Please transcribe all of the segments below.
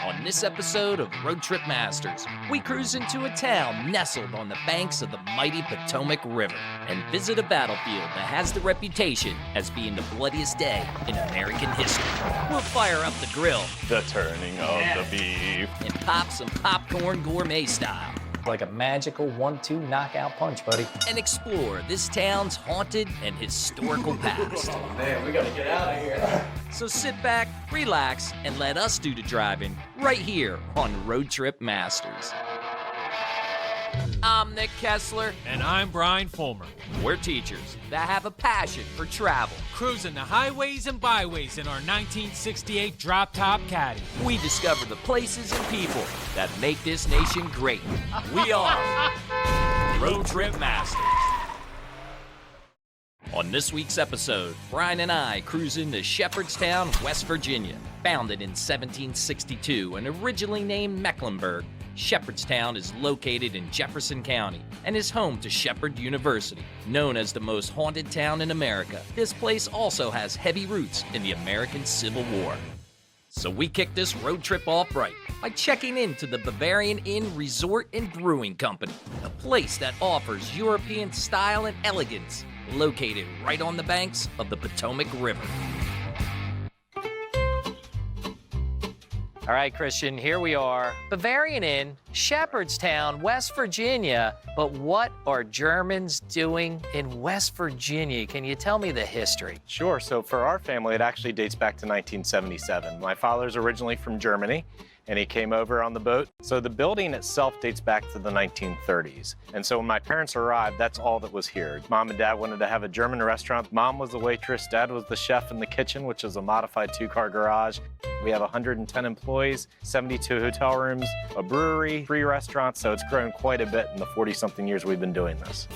On this episode of Road Trip Masters, we cruise into a town nestled on the banks of the mighty Potomac River and visit a battlefield that has the reputation as being the bloodiest day in American history. We'll fire up the grill, the turning of the beef, and pop some popcorn gourmet style. Like a magical 1-2 knockout punch, buddy. And explore this town's haunted and historical past. Oh man, we gotta get out of here. So sit back, relax, and let us do the driving right here on Road Trip Masters. I'm Nick Kessler. And I'm Brian Fulmer. We're teachers that have a passion for travel. Cruising the highways and byways in our 1968 drop-top caddy. We discover the places and people that make this nation great. We are Road Trip Masters. On this week's episode, Brian and I cruise into Shepherdstown, West Virginia. Founded in 1762 and originally named Mecklenburg, Shepherdstown is located in Jefferson County and is home to Shepherd University, known as the most haunted town in America. This place also has heavy roots in the American Civil War. So we kick this road trip off right by checking into the Bavarian Inn Resort and Brewing Company, a place that offers European style and elegance, located right on the banks of the Potomac River. All right, Christian, here we are. Bavarian Inn, Shepherdstown, West Virginia. But what are Germans doing in West Virginia? Can you tell me the history? Sure. So for our family, it actually dates back to 1977. My father's originally from Germany, and he came over on the boat. So the building itself dates back to the 1930s. And so when my parents arrived, that's all that was here. Mom and Dad wanted to have a German restaurant. Mom was the waitress. Dad was the chef in the kitchen, which is a modified 2-car garage. We have 110 employees, 72 hotel rooms, a brewery, 3 restaurants. So it's grown quite a bit in the 40-something years we've been doing this.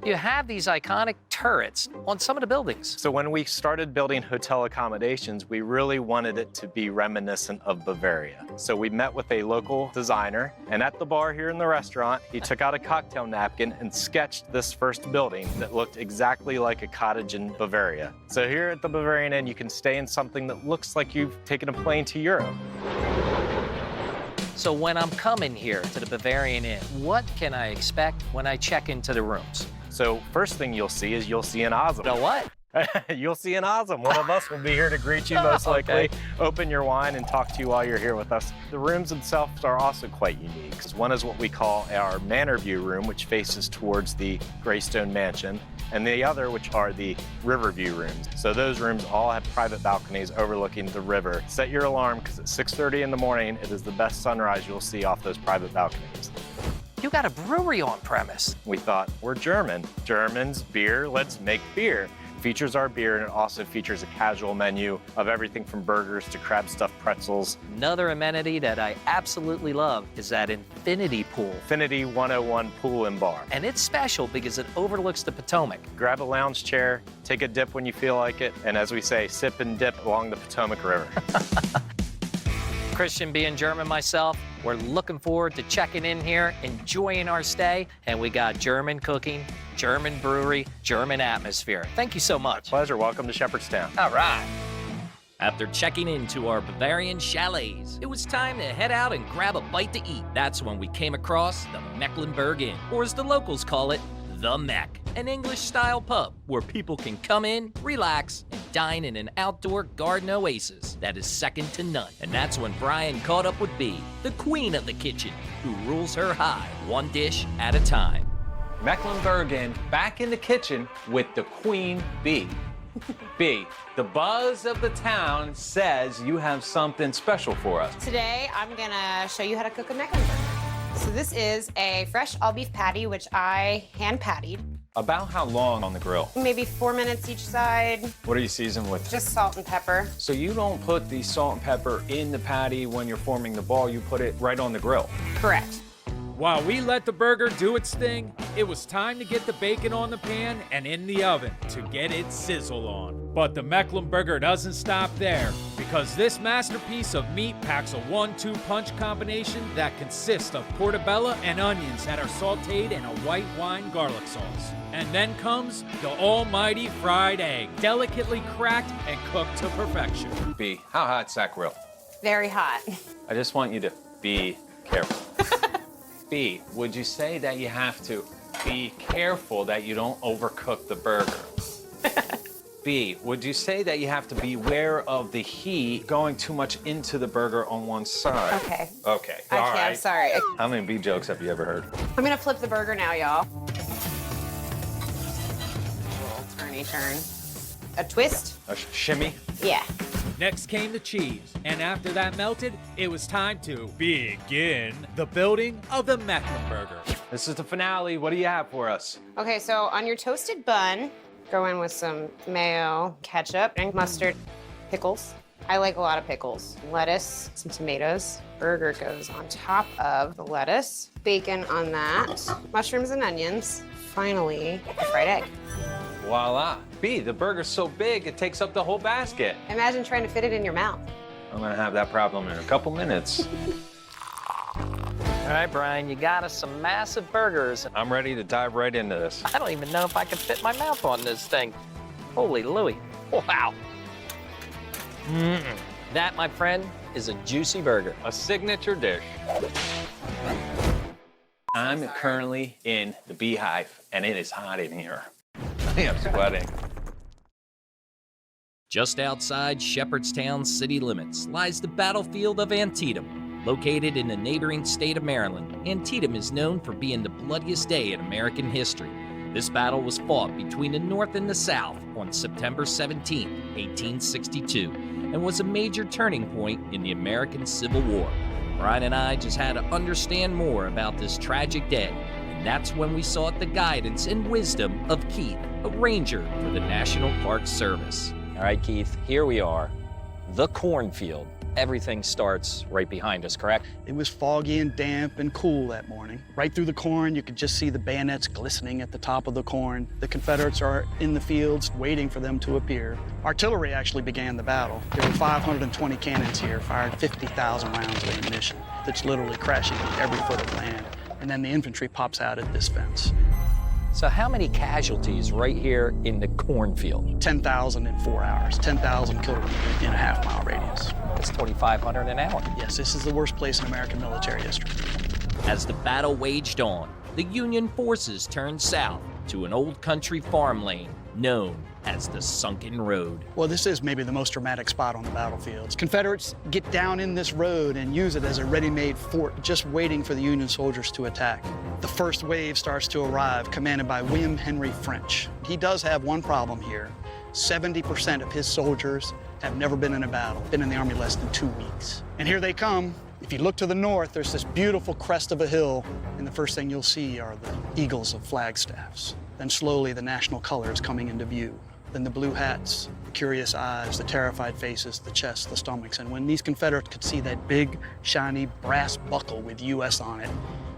You have these iconic turrets on some of the buildings. So when we started building hotel accommodations, we really wanted it to be reminiscent of Bavaria. So we met with a local designer, and at the bar here in the restaurant, he took out a cocktail napkin and sketched this first building that looked exactly like a cottage in Bavaria. So here at the Bavarian Inn, you can stay in something that looks like you've taken a plane to Europe. So when I'm coming here to the Bavarian Inn, what can I expect when I check into the rooms? So first thing you'll see is you'll see an Osm. The what? You'll see an Osm. One of us will be here to greet you most likely, open your wine and talk to you while you're here with us. The rooms themselves are also quite unique. One is what we call our Manor View room, which faces towards the Greystone Mansion, and the other, which are the Riverview rooms. So those rooms all have private balconies overlooking the river. Set your alarm, because at 6:30 in the morning, it is the best sunrise you'll see off those private balconies. You got a brewery on premise. We thought, we're German. Germans, beer, let's make beer. Features our beer, and it also features a casual menu of everything from burgers to crab stuffed pretzels. Another amenity that I absolutely love is that infinity pool. Infinity 101 pool and bar. And it's special because it overlooks the Potomac. Grab a lounge chair, take a dip when you feel like it, and as we say, sip and dip along the Potomac River. Christian, being German myself, we're looking forward to checking in here, enjoying our stay, and we got German cooking, German brewery, German atmosphere. Thank you so much. Pleasure. Welcome to Shepherdstown. All right. After checking into our Bavarian chalets, it was time to head out and grab a bite to eat. That's when we came across the Mecklenburg Inn, or as the locals call it, the Meck, an English-style pub where people can come in, relax, and dine in an outdoor garden oasis that is second to none. And that's when Brian caught up with Bee, the queen of the kitchen, who rules her high, one dish at a time. Mecklenburg Inn, back in the kitchen with the Queen Bee. Bee, the buzz of the town says you have something special for us. Today, I'm gonna show you how to cook a Mecklenburg. So this is a fresh all-beef patty, which I hand-pattied. About how long on the grill? Maybe 4 minutes each side. What are you seasoning with? Just salt and pepper. So you don't put the salt and pepper in the patty when you're forming the ball, you put it right on the grill. Correct. While we let the burger do its thing, it was time to get the bacon on the pan and in the oven to get its sizzle on. But the Mecklenburger doesn't stop there, because this masterpiece of meat packs a 1-2 punch combination that consists of portobello and onions that are sauteed in a white wine garlic sauce. And then comes the almighty fried egg, delicately cracked and cooked to perfection. Bee, how hot's that grill? Very hot. I just want you to be careful. B, would you say that you have to be careful that you don't overcook the burger? B, would you say that you have to beware of the heat going too much into the burger on one side? Okay. Okay. Okay, All right. I'm sorry. How many B jokes have you ever heard? I'm gonna flip the burger now, y'all. Little turny turn. A twist? A shimmy? Yeah. Next came the cheese, and after that melted, it was time to begin the building of the Mecklenburger. This is the finale. What do you have for us? Okay, so on your toasted bun, go in with some mayo, ketchup, and mustard, pickles. I like a lot of pickles. Lettuce, some tomatoes. Burger goes on top of the lettuce. Bacon on that. Mushrooms and onions. Finally, a fried egg. Voila. B, the burger's so big, it takes up the whole basket. Imagine trying to fit it in your mouth. I'm gonna have that problem in a couple minutes. All right, Brian, you got us some massive burgers. I'm ready to dive right into this. I don't even know if I could fit my mouth on this thing. Holy Louie. Wow. That, my friend, is a juicy burger. A signature dish. I'm currently in the beehive, and it is hot in here. I am sweating. Just outside Shepherdstown city limits lies the battlefield of Antietam. Located in the neighboring state of Maryland, Antietam is known for being the bloodiest day in American history. This battle was fought between the North and the South on September 17, 1862, and was a major turning point in the American Civil War. Brian and I just had to understand more about this tragic day, and that's when we sought the guidance and wisdom of Keith, a ranger for the National Park Service. All right, Keith, here we are, the cornfield. Everything starts right behind us, correct? It was foggy and damp and cool that morning. Right through the corn, you could just see the bayonets glistening at the top of the corn. The Confederates are in the fields waiting for them to appear. Artillery actually began the battle. There were 520 cannons here, fired 50,000 rounds of ammunition. That's literally crashing every foot of land. And then the infantry pops out at this fence. So how many casualties right here in the cornfield? 10,000 in 4 hours, 10,000 killed in a half-mile radius. That's 2,500 an hour. Yes, this is the worst place in American military history. As the battle waged on, the Union forces turned south to an old country farm lane known as the Sunken Road. Well, this is maybe the most dramatic spot on the battlefields. Confederates get down in this road and use it as a ready-made fort, just waiting for the Union soldiers to attack. The first wave starts to arrive, commanded by William Henry French. He does have one problem here. 70% of his soldiers have never been in a battle, been in the Army less than 2 weeks. And here they come. If you look to the north, there's this beautiful crest of a hill, and the first thing you'll see are the eagles of flagstaffs. Then slowly the national colors coming into view. Then the blue hats, the curious eyes, the terrified faces, the chests, the stomachs. And when these Confederates could see that big, shiny brass buckle with U.S. on it,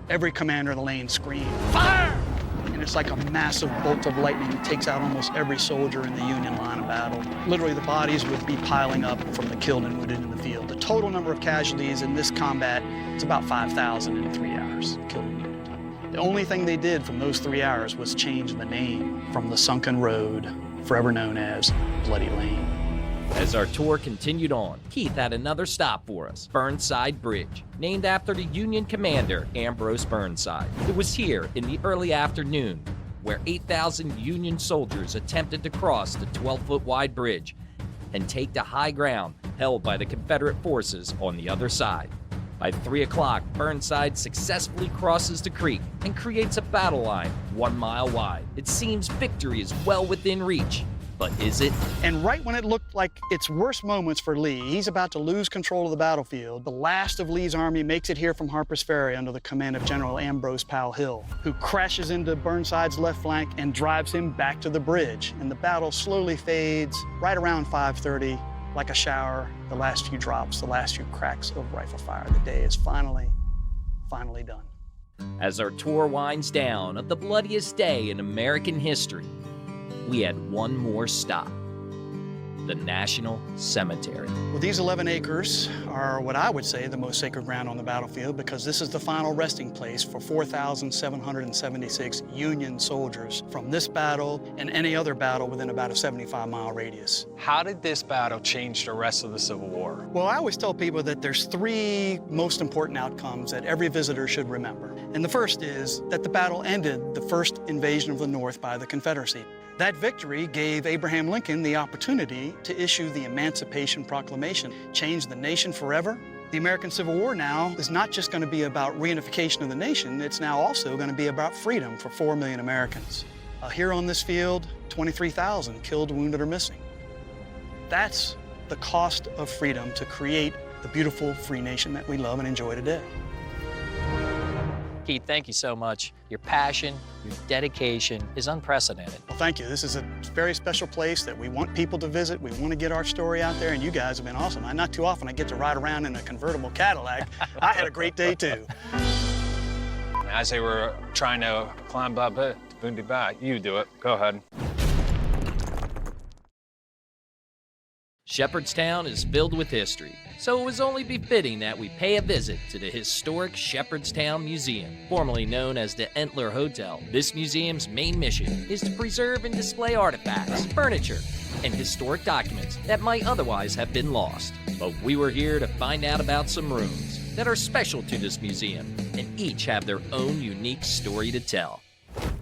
every commander of the lane screamed, "Fire!" And it's like a massive bolt of lightning that takes out almost every soldier in the Union line of battle. Literally, the bodies would be piling up from the killed and wounded in the field. The total number of casualties in this combat is about 5,000 in 3 hours, killed and wounded. The only thing they did from those 3 hours was change the name from the Sunken Road, forever known as Bloody Lane. As our tour continued on, Keith had another stop for us, Burnside Bridge, named after the Union commander Ambrose Burnside. It was here in the early afternoon where 8,000 Union soldiers attempted to cross the 12-foot wide bridge and take the high ground held by the Confederate forces on the other side. By 3 o'clock, Burnside successfully crosses the creek and creates a battle line 1 mile wide. It seems victory is well within reach. But is it? And right when it looked like its worst moments for Lee, he's about to lose control of the battlefield, the last of Lee's army makes it here from Harper's Ferry under the command of General Ambrose Powell Hill, who crashes into Burnside's left flank and drives him back to the bridge. And the battle slowly fades right around 5:30, like a shower, the last few drops, the last few cracks of rifle fire. The day is finally done. As our tour winds down of the bloodiest day in American history, we had one more stop. the National Cemetery. Well, these 11 acres are what I would say the most sacred ground on the battlefield, because this is the final resting place for 4,776 Union soldiers from this battle and any other battle within about a 75-mile radius. How did this battle change the rest of the Civil War? Well, I always tell people that there's three most important outcomes that every visitor should remember. And the first is that the battle ended the first invasion of the North by the Confederacy. That victory gave Abraham Lincoln the opportunity to issue the Emancipation Proclamation, change the nation forever. The American Civil War now is not just going to be about reunification of the nation, it's now also going to be about freedom for 4 million Americans. Here on this field, 23,000 killed, wounded, or missing. That's the cost of freedom to create the beautiful free nation that we love and enjoy today. Keith, thank you so much. Your passion, your dedication is unprecedented. Well, thank you. This is a very special place that we want people to visit. We want to get our story out there, and you guys have been awesome. Not too often I get to ride around in a convertible Cadillac. I had a great day, too. As they were trying to climb up it, you do it. Go ahead. Shepherdstown is filled with history, so it was only befitting that we pay a visit to the historic Shepherdstown Museum, formerly known as the Entler Hotel. This museum's main mission is to preserve and display artifacts, furniture, and historic documents that might otherwise have been lost. But we were here to find out about some rooms that are special to this museum, and each have their own unique story to tell.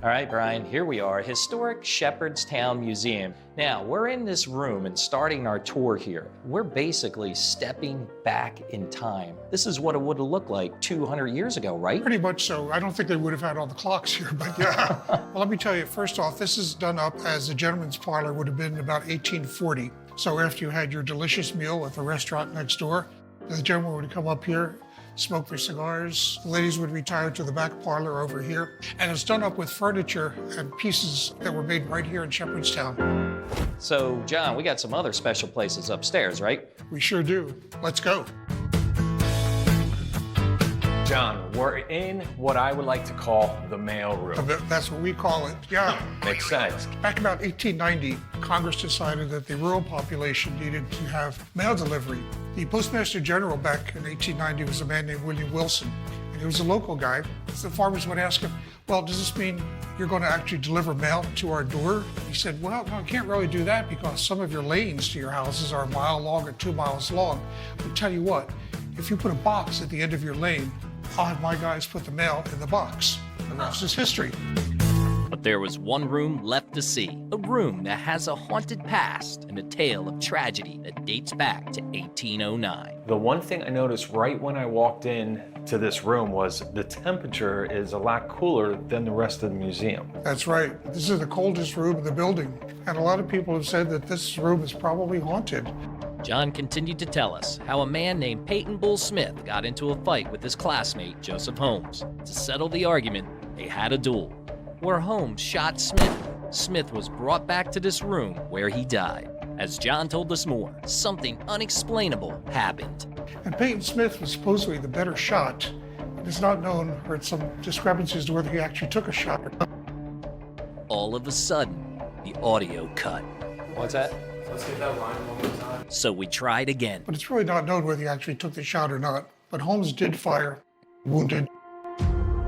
All right, Brian, here we are, historic Shepherdstown Museum. Now, we're in this room and starting our tour here. We're basically stepping back in time. This is what it would have looked like 200 years ago, right? Pretty much so. I don't think they would have had all the clocks here, but yeah. Well, let me tell you, first off, this is done up as the gentleman's parlor would have been about 1840. So after you had your delicious meal at the restaurant next door, the gentleman would come up here, smoke their cigars. The ladies would retire to the back parlor over here. And it's done up with furniture and pieces that were made right here in Shepherdstown. So, John, we got some other special places upstairs, right? We sure do. Let's go. John, we're in what I would like to call the mail room. That's what we call it, yeah. Makes sense. Back about 1890, Congress decided that the rural population needed to have mail delivery. The Postmaster General back in 1890 was a man named William Wilson, and he was a local guy. So the farmers would ask him, well, does this mean you're going to actually deliver mail to our door? He said, well, no, I can't really do that because some of your lanes to your houses are a mile long or 2 miles long. But tell you what, if you put a box at the end of your lane, I'll have my guys put the mail in the box. The rest is history. But there was one room left to see, a room that has a haunted past and a tale of tragedy that dates back to 1809. The one thing I noticed right when I walked in to this room was the temperature is a lot cooler than the rest of the museum. That's right. This is the coldest room in the building. And a lot of people have said that this room is probably haunted. John continued to tell us how a man named Peyton Bull Smith got into a fight with his classmate, Joseph Holmes. To settle the argument, they had a duel, where Holmes shot Smith. Smith was brought back to this room where he died. As John told us more, something unexplainable happened. And Peyton Smith was supposedly the better shot. It is not known, or some discrepancies as to whether he actually took a shot or not. All of a sudden, the audio cut. What's that? Let's get that line one more time. So we tried again. But it's really not known whether he actually took the shot or not. But Holmes did fire, wounded.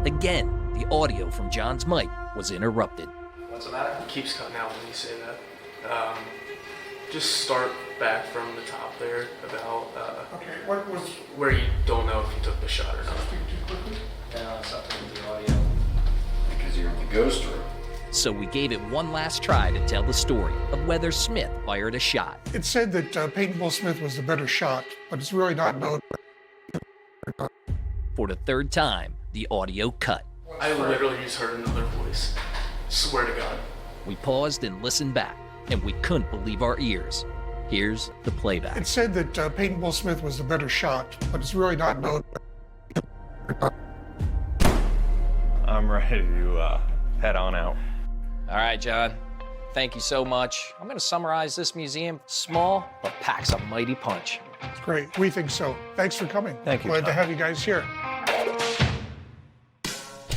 Again, the audio from John's mic was interrupted. What's the matter? It keeps cutting out when you say that. Just start back from the top there about Okay, what was... where you don't know if you took the shot or not. Too quickly? Something with the audio. Because you're in the ghost room. So we gave it one last try to tell the story of whether Smith fired a shot. It's said that Peyton Bull Smith was the better shot, but it's really not known. For the third time, the audio cut. I literally just heard another voice. Swear to God. We paused and listened back, and we couldn't believe our ears. Here's the playback. It's said that Peyton Bull Smith was the better shot, but it's really not known. I'm ready to head on out. All right, John. Thank you so much. I'm going to summarize this museum. Small, but packs a mighty punch. It's great. We think so. Thanks for coming. Thank you, Glad to Tom. have you guys here.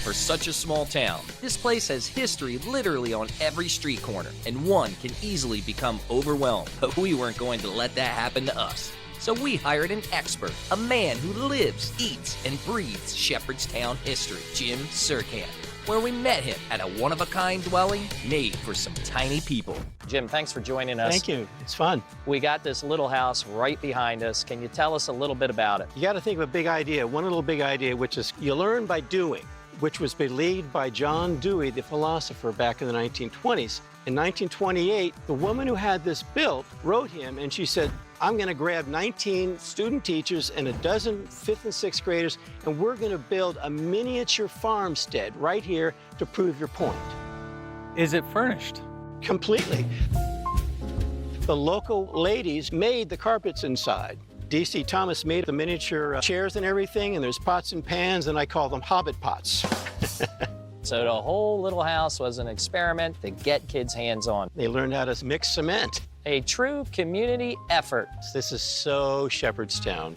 For such a small town, this place has history literally on every street corner, and one can easily become overwhelmed, but we weren't going to let that happen to us. So we hired an expert, a man who lives, eats, and breathes Shepherdstown history, Jim Surkamp, where we met him at a one-of-a-kind dwelling made for some tiny people. Jim, thanks for joining us. Thank you. It's fun. We got this little house right behind us. Can you tell us a little bit about it? You got to think of a big idea, one little big idea, which is you learn by doing, which was believed by John Dewey, the philosopher, back in the 1920s. In 1928, the woman who had this built wrote him, and she said, I'm going to grab 19 student teachers and a dozen 5th and 6th graders, and we're going to build a miniature farmstead right here to prove your point. Is it furnished? Completely. The local ladies made the carpets inside. D.C. Thomas made the miniature chairs and everything, and there's pots and pans, and I call them hobbit pots. So the whole little house was an experiment to get kids hands-on. They learned how to mix cement. A true community effort. This is so Shepherdstown.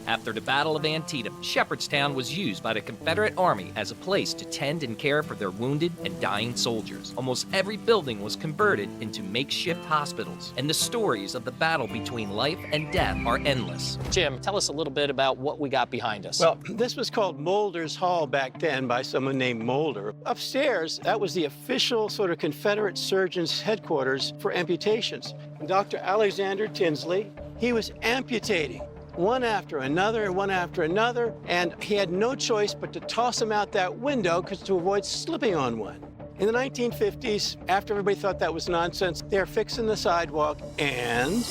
After the Battle of Antietam, Shepherdstown was used by the Confederate Army as a place to tend and care for their wounded and dying soldiers. Almost every building was converted into makeshift hospitals, and the stories of the battle between life and death are endless. Jim, tell us a little bit about what we got behind us. Well, this was called Mulder's Hall back then by someone named Mulder. Upstairs, that was the official sort of Confederate surgeon's headquarters for amputations. And Dr. Alexander Tinsley, he was amputating one after another and one after another, and he had no choice but to toss them out that window to avoid slipping on one. In the 1950s, after everybody thought that was nonsense, they're fixing the sidewalk and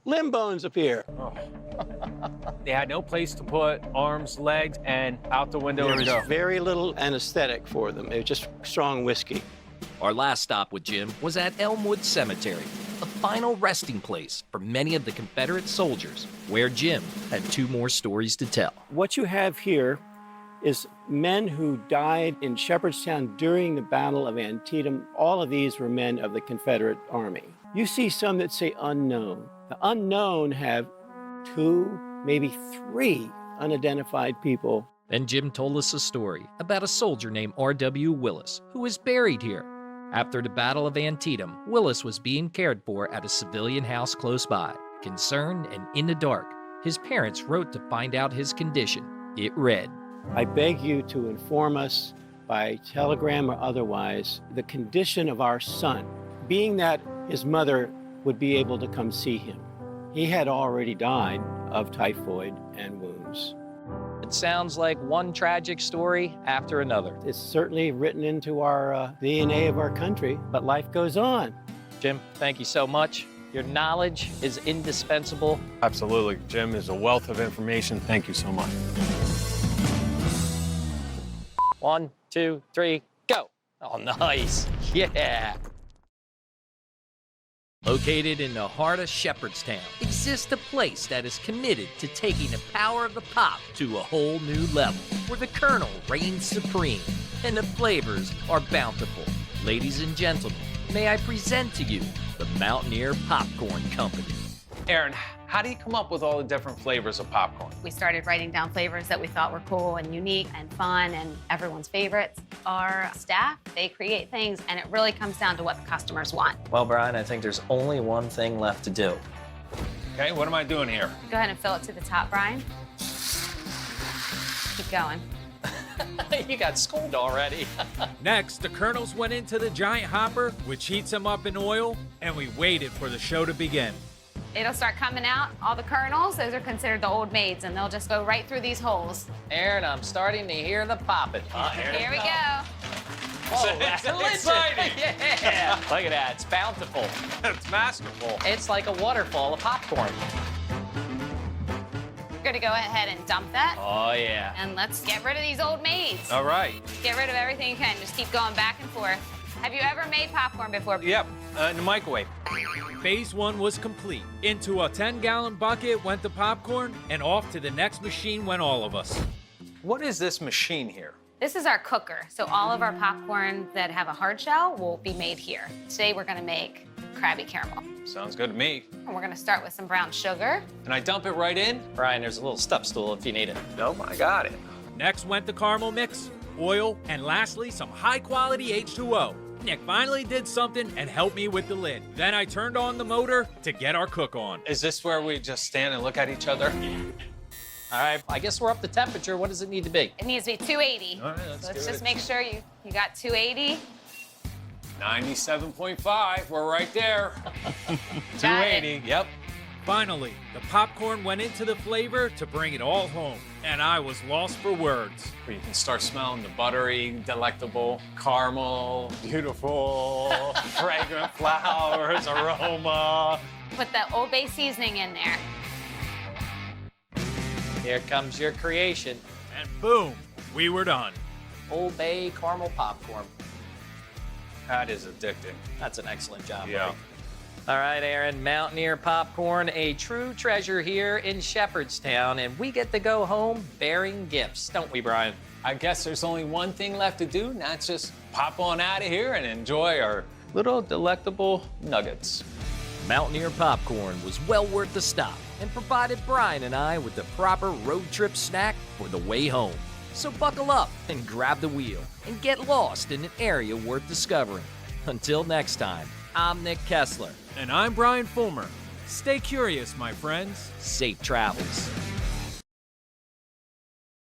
limb bones appear. Oh. They had no place to put arms, legs, and out the window There we was go. very little anesthetic for them. It was just strong whiskey. Our last stop with Jim was at Elmwood Cemetery, the final resting place for many of the Confederate soldiers, where Jim had 2 more stories to tell. What you have here is men who died in Shepherdstown during the Battle of Antietam. All of these were men of the Confederate Army. You see some that say unknown. The unknown have 2, maybe 3 unidentified people. Then Jim told us a story about a soldier named R.W. Willis, who was buried here. After the Battle of Antietam, Willis was being cared for at a civilian house close by. Concerned and in the dark, his parents wrote to find out his condition. It read, I beg you to inform us by telegram or otherwise the condition of our son, being that his mother would be able to come see him. He had already died of typhoid and wounds. It sounds like one tragic story after another. It's certainly written into our DNA of our country, but life goes on. Jim, thank you so much. Your knowledge is indispensable. Absolutely. Jim is a wealth of information. Thank you so much. 1, 2, 3, go. Oh, nice. Yeah. Located in the heart of Shepherdstown, exists a place that is committed to taking the power of the pop to a whole new level, where the kernel reigns supreme and the flavors are bountiful. Ladies and gentlemen, may I present to you the Mountaineer Popcorn Company. Aaron, how do you come up with all the different flavors of popcorn? We started writing down flavors that we thought were cool and unique and fun and everyone's favorites. Our staff, they create things, and it really comes down to what the customers want. Well, Brian, I think there's only one thing left to do. Okay, what am I doing here? Go ahead and fill it to the top, Brian. Keep going. You got schooled already. Next, the kernels went into the giant hopper, which heats them up in oil, and we waited for the show to begin. It'll start coming out. All the kernels, those are considered the old maids, and they'll just go right through these holes. Aaron, I'm starting to hear the popping. Here we go. Oh, that's exciting. Yeah. Look at that. It's bountiful. It's masterful. It's like a waterfall of popcorn. We're gonna go ahead and dump that. Oh, yeah. And let's get rid of these old maids. All right. Get rid of everything you can. Just keep going back and forth. Have you ever made popcorn before? Yep, in the microwave. Phase 1 was complete. Into a 10-gallon bucket went the popcorn, and off to the next machine went all of us. What is this machine here? This is our cooker. So all of our popcorn that have a hard shell will be made here. Today we're gonna make Krabby Caramel. Sounds good to me. And we're gonna start with some brown sugar. Can I dump it right in? Brian, there's a little step stool if you need it. Nope, I got it. Next went the caramel mix, oil, and lastly, some high-quality H2O. Nick finally did something and helped me with the lid. Then I turned on the motor to get our cook on. Is this where we just stand and look at each other? All right, I guess we're up to temperature. What does it need to be? It needs to be 280. All right, Let's just make sure you got 280. 97.5, we're right there. Got it. 280, yep. Finally, the popcorn went into the flavor to bring it all home, and I was lost for words. Where you can start smelling the buttery, delectable, caramel, beautiful, fragrant flowers, aroma. Put the Old Bay seasoning in there. Here comes your creation. And boom, we were done. Old Bay caramel popcorn. That is addicting. That's an excellent job, Yeah. buddy. All right, Aaron, Mountaineer Popcorn, a true treasure here in Shepherdstown, and we get to go home bearing gifts, don't we, Brian? I guess there's only one thing left to do, and that's just pop on out of here and enjoy our little delectable nuggets. Mountaineer Popcorn was well worth the stop and provided Brian and I with the proper road trip snack for the way home. So buckle up and grab the wheel and get lost in an area worth discovering. Until next time, I'm Nick Kessler. And I'm Brian Fulmer. Stay curious, my friends. Safe travels.